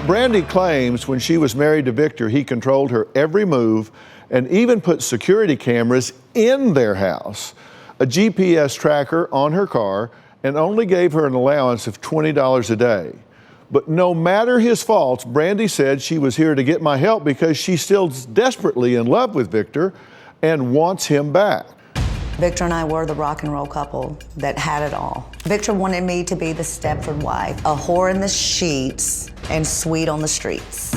Brandi claims when she was married to Victor, he controlled her every move and even put security cameras in their house, a GPS tracker on her car, and only gave her an allowance of $20 a day. But no matter his faults, Brandi said she was here to get my help because she's still desperately in love with Victor and wants him back. Victor and I were the rock and roll couple that had it all. Victor wanted me to be the Stepford wife, a whore in the sheets and sweet on the streets.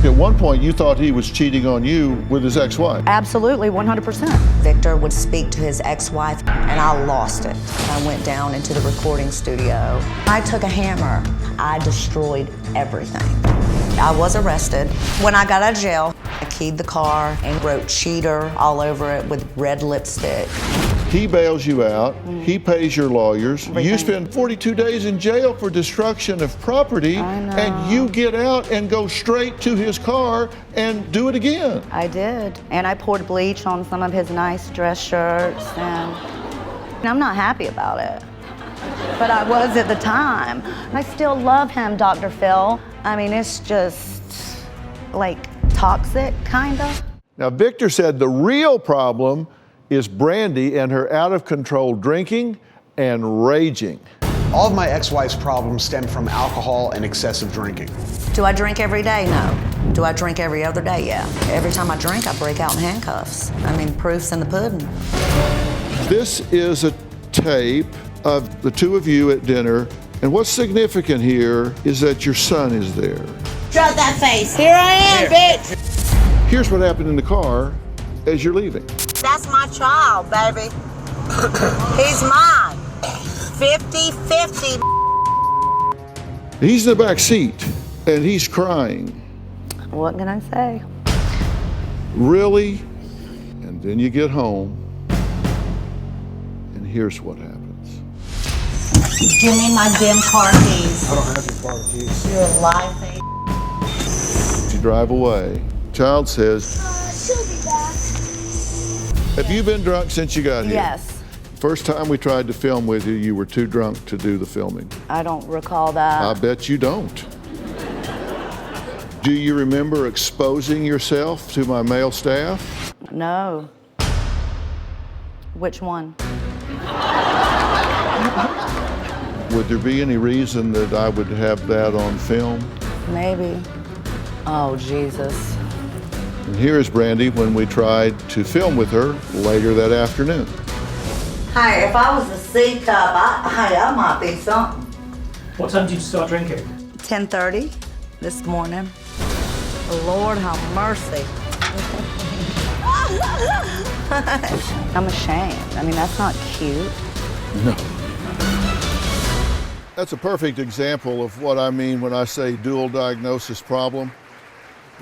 At one point, you thought he was cheating on you with his ex-wife. Absolutely, 100%. Victor would speak to his ex-wife, and I lost it. I went down into the recording studio. I took a hammer. I destroyed everything. I was arrested. When I got out of jail, I keyed the car and wrote cheater all over it with red lipstick. He bails you out. He pays your lawyers. Everything. You spend 42 days in jail for destruction of property, and you get out and go straight to his car and do it again. I did, and I poured bleach on some of his nice dress shirts, and I'm not happy about it. But I was at the time. I still love him, Dr. Phil. I mean, it's just like toxic, kinda. Now, Victor said the real problem is Brandi and her out-of-control drinking and raging. All of my ex-wife's problems stem from alcohol and excessive drinking. Do I drink every day? No. Do I drink every other day? Yeah. Every time I drink, I break out in handcuffs. I mean, proof's in the pudding. This is a tape of the two of you at dinner, and what's significant here is that your son is there. Drop that face. Here I am, bitch. Here's what happened in the car as you're leaving. That's my child, baby. He's mine. 50-50. He's in the back seat, and he's crying. What can I say? Really? And then you get home, and here's what happens. Give me my damn car keys. I don't have your car keys. You're a lie face. You drive away. Child says, She'll be back. have you been drunk since you got here? Yes. First time we tried to film with you, you were too drunk to do the filming. I don't recall that. I bet you don't. Do you remember exposing yourself to my male staff? No. Which one? Would there be any reason that I would have that on film? Maybe. Oh, Jesus. And here is Brandi when we tried to film with her later that afternoon. Hey, if I was a C cup, I might be something. What time did you start drinking? 10:30 this morning. Lord have mercy. I'm ashamed. I mean, that's not cute. No. That's a perfect example of what I mean when I say dual diagnosis problem,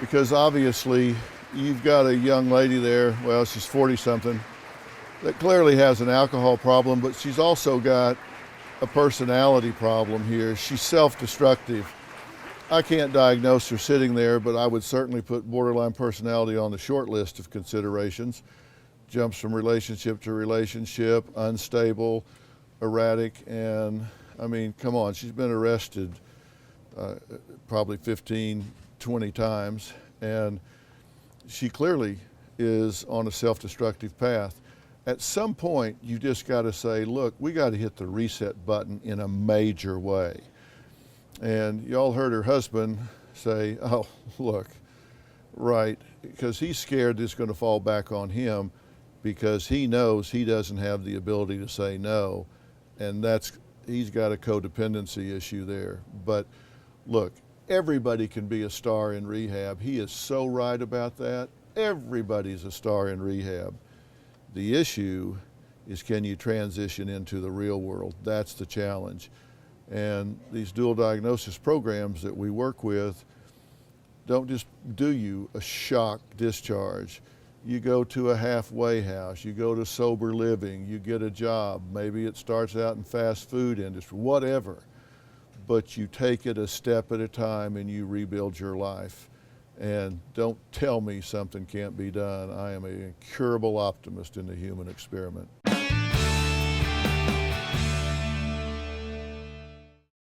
because obviously you've got a young lady there, well, she's 40-something, that clearly has an alcohol problem, but she's also got a personality problem here. She's self-destructive. I can't diagnose her sitting there, but I would certainly put borderline personality on the short list of considerations. Jumps from relationship to relationship, unstable, erratic, and I mean, come on, she's been arrested probably 15, 20 times, and she clearly is on a self-destructive path. At some point, you just got to say, look, we got to hit the reset button in a major way. And y'all heard her husband say, oh, look, right, because he's scared it's going to fall back on him because he knows he doesn't have the ability to say no, and he's got a codependency issue there. But look, everybody can be a star in rehab. He is so right about that. Everybody's a star in rehab. The issue is, can you transition into the real world? That's the challenge. And these dual diagnosis programs that we work with don't just do you a shock discharge. You go to a halfway house, you go to sober living, you get a job, maybe it starts out in fast food industry, whatever. But you take it a step at a time and you rebuild your life. And don't tell me something can't be done. I am an incurable optimist in the human experiment.